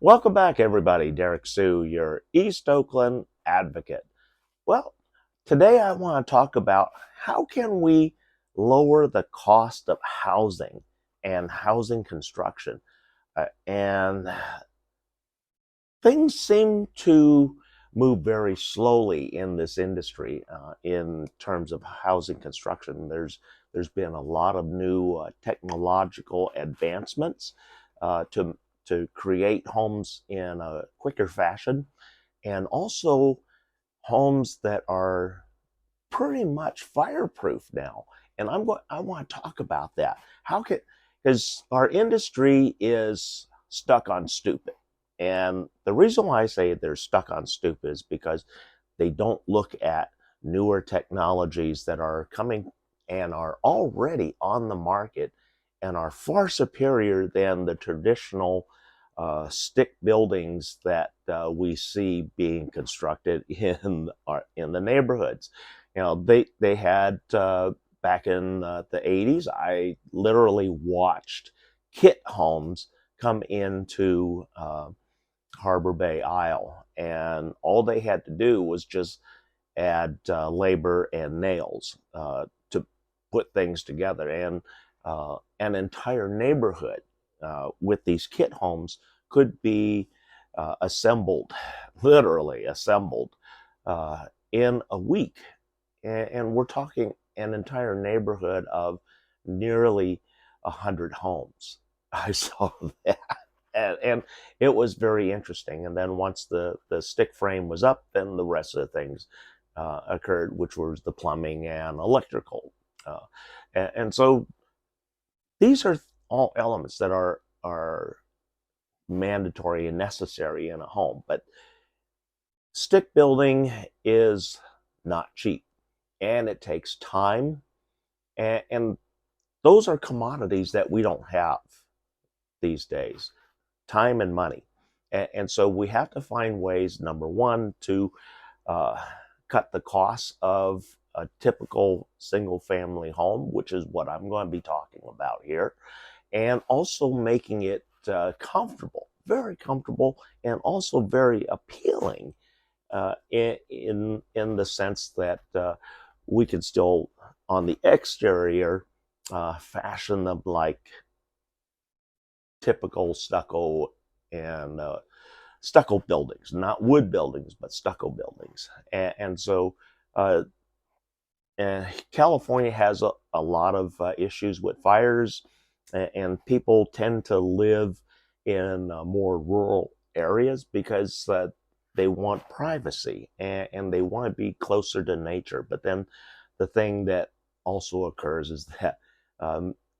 Welcome back, everybody. Derrick Sue, your East Oakland advocate. Well, today I want to talk about how can we lower the cost of housing and housing construction. And things seem to move very slowly in this industry in terms of housing construction. There's been a lot of new technological advancements to create homes in a quicker fashion, and also homes that are pretty much fireproof now. And I want to talk about that. How can Because our industry is stuck on stupid. And the reason why I say they're stuck on stupid is because they don't look at newer technologies that are coming and are already on the market and are far superior than the traditional stick buildings that we see being constructed in the neighborhoods. They had back in the 80s. I literally watched kit homes come into Harbor Bay Isle, and all they had to do was just add labor and nails to put things together, and an entire neighborhood with these kit homes could be assembled, literally assembled, in a week. And we're talking an entire neighborhood of nearly 100 homes. I saw that. And it was very interesting. And then once the stick frame was up, then the rest of the things occurred, which was the plumbing and electrical. And so these are all elements that are mandatory and necessary in a home. But stick building is not cheap, and it takes time, and those are commodities that we don't have these days, time and money. And so we have to find ways, number one, to uh, cut the costs of a typical single family home, which is what I'm going to be talking about here, and also making it comfortable, very comfortable, and also very appealing in the sense that we can still, on the exterior, fashion them like typical stucco and stucco buildings, not wood buildings, but stucco buildings. And so California has a lot of issues with fires, and people tend to live in more rural areas because they want privacy, and they want to be closer to nature. But then the thing that also occurs is that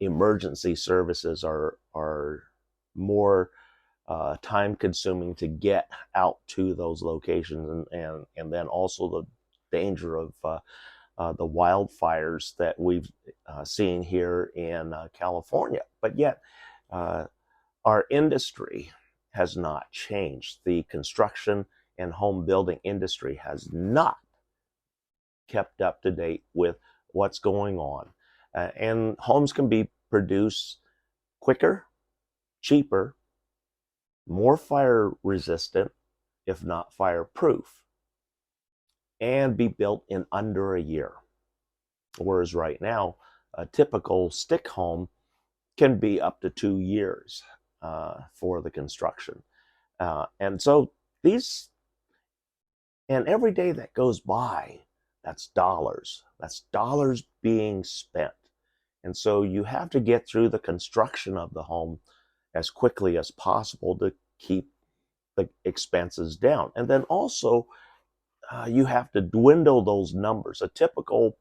emergency services are more time consuming to get out to those locations, and then also the danger of the wildfires that we've seen here in California. But yet, uh, our industry has not changed. The construction and home building industry has not kept up to date with what's going on. And homes can be produced quicker, cheaper, more fire resistant, if not fireproof, and be built in under a year. Whereas right now, a typical stick home can be up to 2 years for the construction. And so these, and every day that goes by, that's dollars. That's dollars being spent. And so you have to get through the construction of the home as quickly as possible to keep the expenses down. And then also, you have to dwindle those numbers. A typical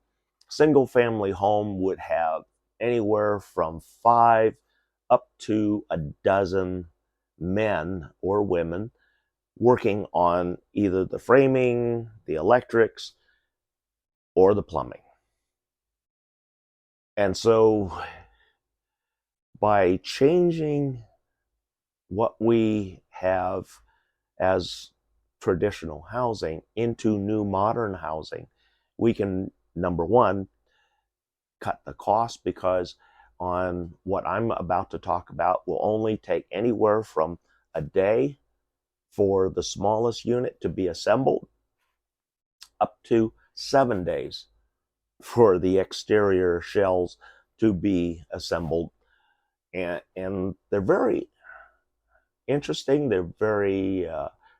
single family home would have anywhere from 5 up to a dozen men or women working on either the framing, the electrics, or the plumbing. And so by changing what we have as traditional housing into new modern housing, we can, number one, cut the cost, because on what I'm about to talk about will only take anywhere from a day for the smallest unit to be assembled, up to 7 days for the exterior shells to be assembled. And they're very interesting. They're very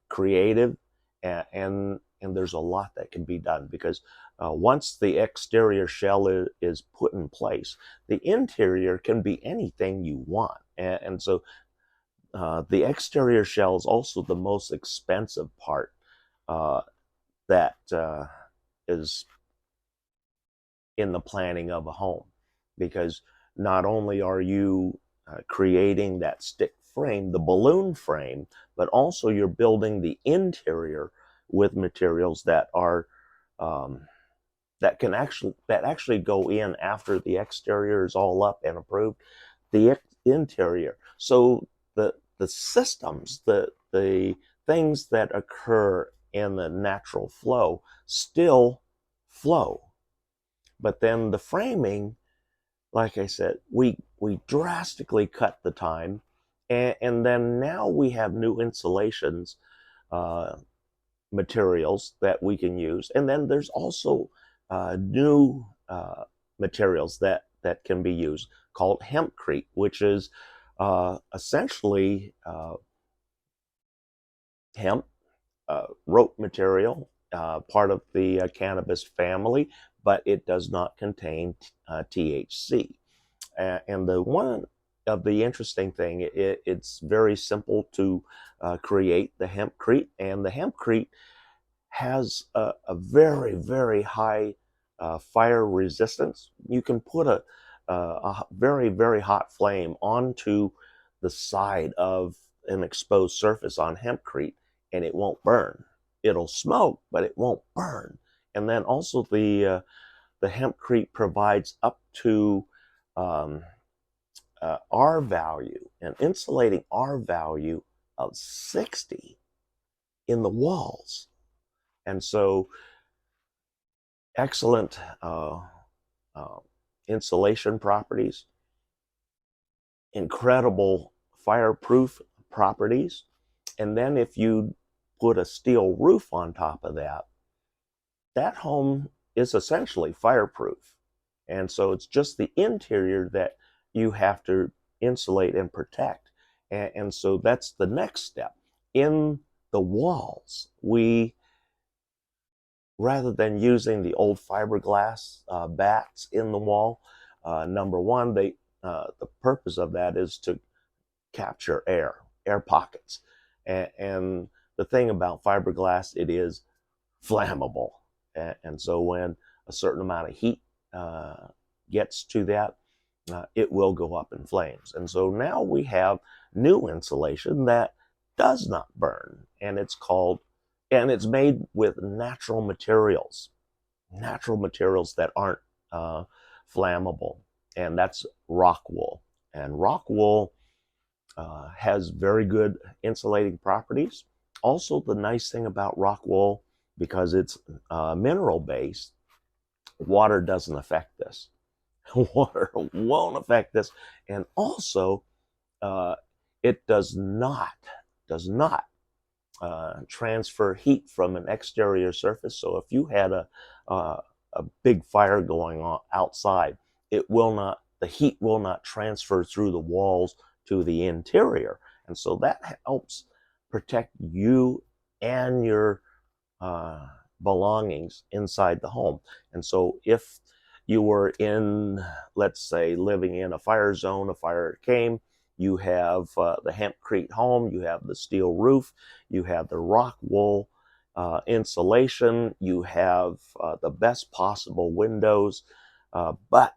creative, and there's a lot that can be done, because once the exterior shell is put in place, the interior can be anything you want. And so the exterior shell is also the most expensive part that is in the planning of a home, because not only are you creating that stick frame, the balloon frame, but also you're building the interior with materials that are that actually go in after the exterior is all up and approved, the interior. So the systems, the things that occur in the natural flow still flow. But then the framing, like I said, we drastically cut the time, and then now we have new insulations materials that we can use, and then there's also new materials that can be used, called Hempcrete, which is essentially hemp rope material, part of the cannabis family, but it does not contain THC. And the one of the interesting thing, it's very simple to create the Hempcrete, and the Hempcrete has a very, very high fire resistance. You can put a very, very hot flame onto the side of an exposed surface on Hempcrete, and it won't burn. It'll smoke, but it won't burn. And then also the Hempcrete provides up to R value, an insulating R value of 60 in the walls. And so excellent insulation properties, incredible fireproof properties. And then if you put a steel roof on top of that, that home is essentially fireproof. And so it's just the interior that you have to insulate and protect. And so that's the next step. In the walls, rather than using the old fiberglass bats in the wall, number one, the purpose of that is to capture air pockets. And the thing about fiberglass, it is flammable. And so when a certain amount of heat gets to that, it will go up in flames. And so now we have new insulation that does not burn, and it's made with natural materials that aren't flammable, and that's Rockwool. And Rockwool has very good insulating properties. Also, the nice thing about Rockwool, because it's mineral based, water doesn't affect this. Water won't affect this, and also it does not transfer heat from an exterior surface. So if you had a big fire going on outside, the heat will not transfer through the walls to the interior, and so that helps protect you and your belongings inside the home. And so if you were let's say, living in a fire zone, a fire came, you have the Hempcrete home, you have the steel roof, you have the Rockwool insulation, you have the best possible windows, but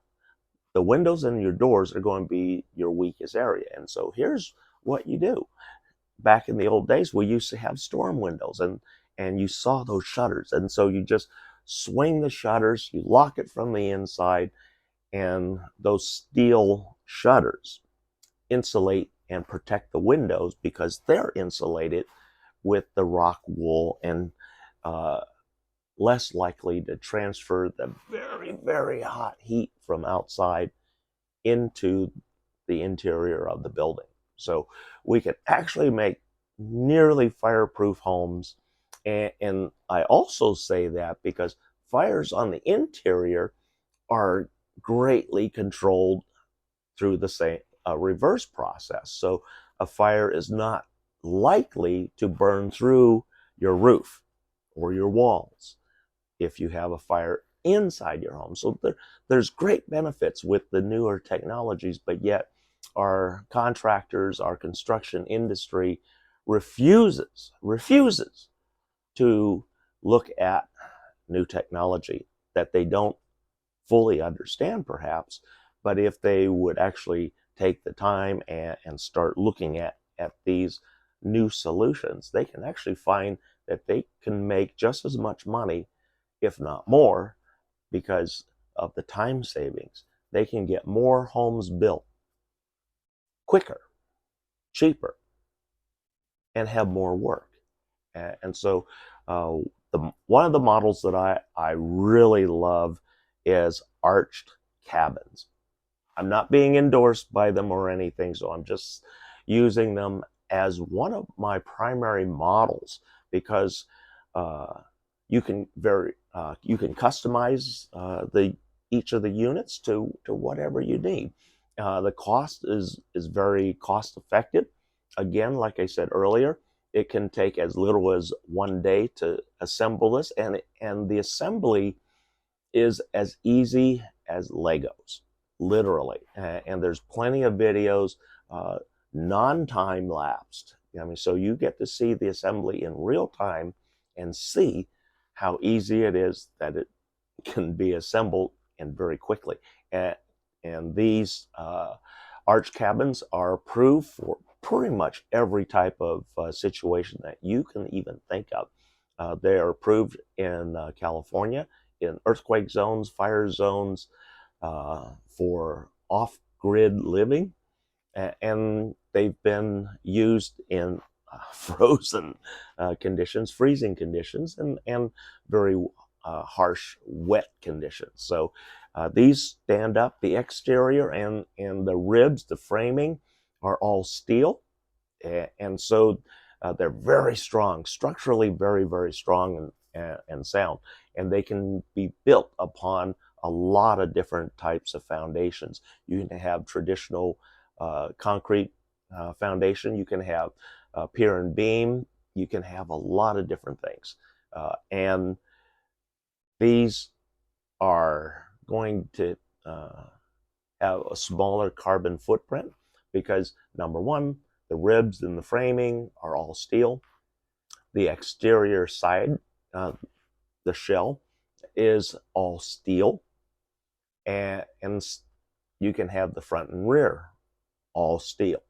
the windows and your doors are going to be your weakest area. And so here's what you do. Back in the old days, we used to have storm windows, and you saw those shutters. And so you just swing the shutters, you lock it from the inside, and those steel shutters insulate and protect the windows because they're insulated with the Rockwool, and less likely to transfer the very, very hot heat from outside into the interior of the building. So we can actually make nearly fireproof homes. And I also say that because fires on the interior are greatly controlled through the same reverse process. So a fire is not likely to burn through your roof or your walls if you have a fire inside your home. So there's great benefits with the newer technologies, but yet our contractors, our construction industry refuses to look at new technology that they don't fully understand perhaps, but if they would actually take the time and start looking at these new solutions, they can actually find that they can make just as much money, if not more, because of the time savings. They can get more homes built quicker, cheaper, and have more work. And so one of the models that I really love is arched cabins. I'm not being endorsed by them or anything, so I'm just using them as one of my primary models because uh, you can customize the each of the units to whatever you need. The cost is very cost effective. Again, like I said earlier, it can take as little as 1 day to assemble this, and the assembly is as easy as Legos, literally. And there's plenty of videos, uh, non-time lapsed. I mean, so you get to see the assembly in real time and see how easy it is that it can be assembled and very quickly. And these arch cabins are approved for pretty much every type of situation that you can even think of. They are approved in California in earthquake zones, fire zones, for off-grid living, and they've been used in frozen conditions, freezing conditions, and very harsh, wet conditions. So these stand up. The exterior and the ribs, the framing, are all steel, and so they're very strong, structurally very strong and sound, and they can be built upon a lot of different types of foundations. You can have traditional concrete foundation. You can have pier and beam. You can have a lot of different things, and these are going to have a smaller carbon footprint because number one, the ribs and the framing are all steel. The exterior side, the shell, is all steel, and you can have the front and rear all steel.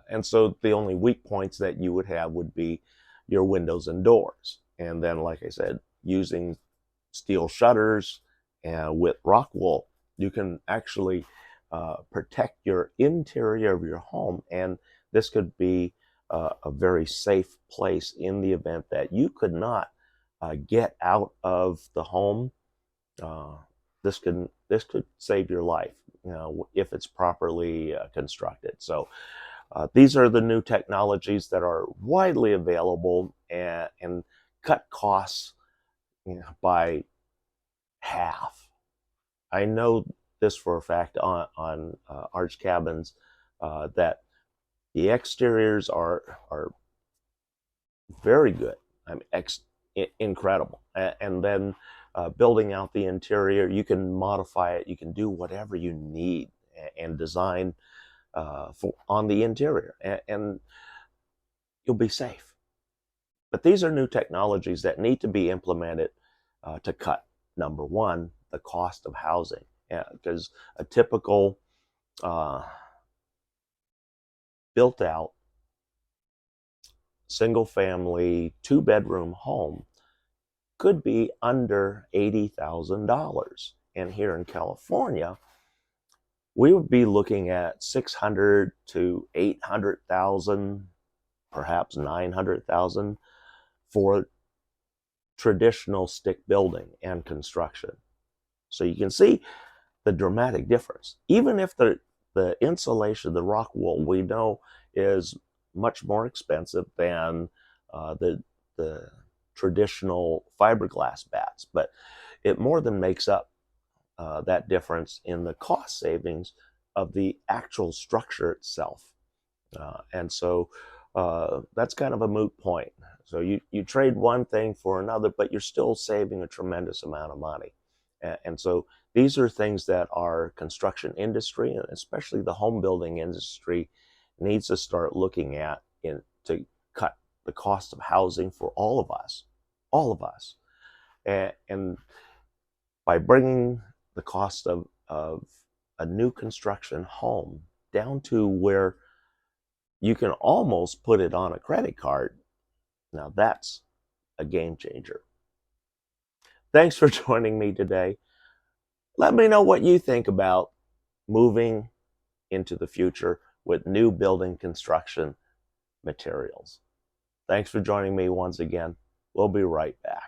And so the only weak points that you would have would be your windows and doors. And then, like I said, using steel shutters with Rockwool, you can actually protect your interior of your home. And this could be a very safe place in the event that you could not get out of the home. Uh, this could save your life, you know, if it's properly constructed. So these are the new technologies that are widely available and cut costs, you know, by half. I know this for a fact on arch cabins that the exteriors are very good. I mean, incredible. And then building out the interior, you can modify it. You can do whatever you need and design on the interior, and you'll be safe. But these are new technologies that need to be implemented to cut, number one, the cost of housing. Because a typical uh, built out single family 2-bedroom home could be under $80,000. And here in California, we would be looking at 600 to 800,000, perhaps 900,000 for traditional stick building and construction. So you can see the dramatic difference. Even if the insulation, the rock wool, we know is much more expensive than the traditional fiberglass bats, but it more than makes up that difference in the cost savings of the actual structure itself. And so that's kind of a moot point. So you trade one thing for another, but you're still saving a tremendous amount of money. And so these are things that our construction industry, and especially the home building industry, needs to start looking at to cut the cost of housing for all of us, all of us. And by bringing the cost of a new construction home down to where you can almost put it on a credit card, now that's a game changer. Thanks for joining me today. Let me know what you think about moving into the future with new building construction materials. Thanks for joining me once again. We'll be right back.